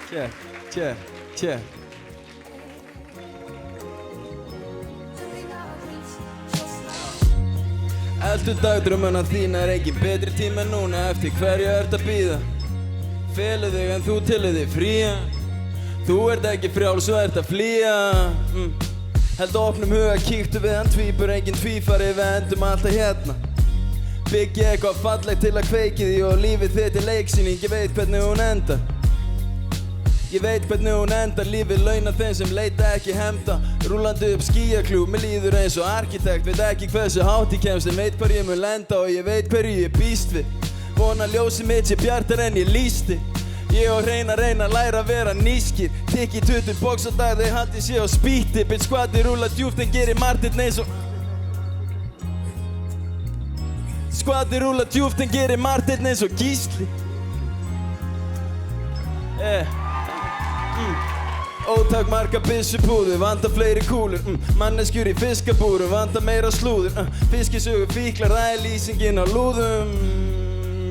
Check, check, check. Elstu dagdraumana þína engin betri tíma en núna. Eftir hverju ert að bíða? Felur þig en þú telur þig fría. Þú ert ekki frjáls og ert að flýja. Held opnum huga, kíktu við hann tvíbur, engin tvífari, við endum alltaf hérna. Byggja eitthvað fallegt til að kveiki því og lífið þitt er leiksýning. Ég veit hvernig hún endar. Ég veit hvernig hún endar, lífið launa þeim sem leita ekki hefnda. Rúlandi upp skýjakljúf, mér líður eins og arkitekt. Veit ekki hversu hátt ég kemst, en veit hvar ég mun lenda og ég veit hverju ég býst við. Vona ljósið mitt sé bjartar en ég lýsti. Ég og reyna að læra að vera nískir. Tikki 20 box á dag, þeir haldi sé á spýti. Bitch skvati rúla djúpt en gerir Martin eins og Skvati rúla djúpt en gerir Martin eins og Gísli. Ótak marga byssupúður, vanda fleiri kúlur. Manneskjur í fiskabúrum, vanda meira slúður. Fiskisögur fíklar, það er lýsingin á lúðum.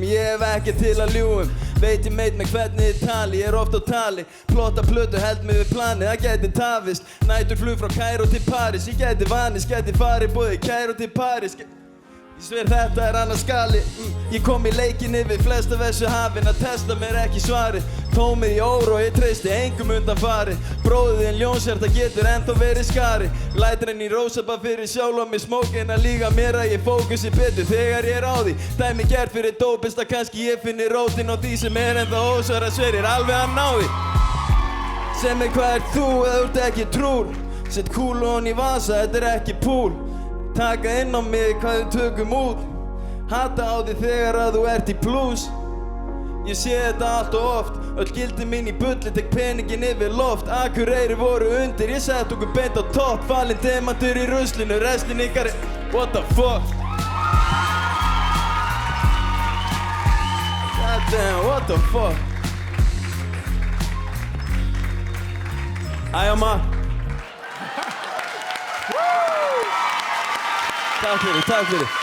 Ég hef ekki til að ljúgum. Veit ég meit með hvernig ég tali, ég er oft á tali. Plotta plötu, held mig við planið, það gæti tafist. Næturflug frá Kaíró til París, ég gæti vanist, gæti farið bóði Kaíró til París. Ég sver þetta er annars skali. Ég kom í leikinn yfir flest af þessu hafin að testa mér ekki svarið. Tómið í ór og ég treysti engum undan fari. Bróðið þinn ljónshjarta getur ennþá verið skari. Lætur henni rósabað fyrir sjálf og mig smókin að líga mér að ég fókusi betur þegar ég er á því. Dæmi gert fyrir dópist að kannski ég finni rótin og því sem er ennþá ósvara sverir alveg að ná því. Sem er hvað er þú eða þú ert ekki trúr. Sett kúlu hon í vasa, þetta er ekki púl. Taka inn á mig hvað við tökum út. Hata á því þegar að þú ert í plús. Ég sé þetta allt og oft. Öll gildi mín í bulli, tek peningin yfir loft. Akureyri voru undir, ég sett okkur beint á topp. Falinn demantur í ruslinu, restin ykkar er what the fuck. God damn, what the fuck. Æja maður. Takk fyrir.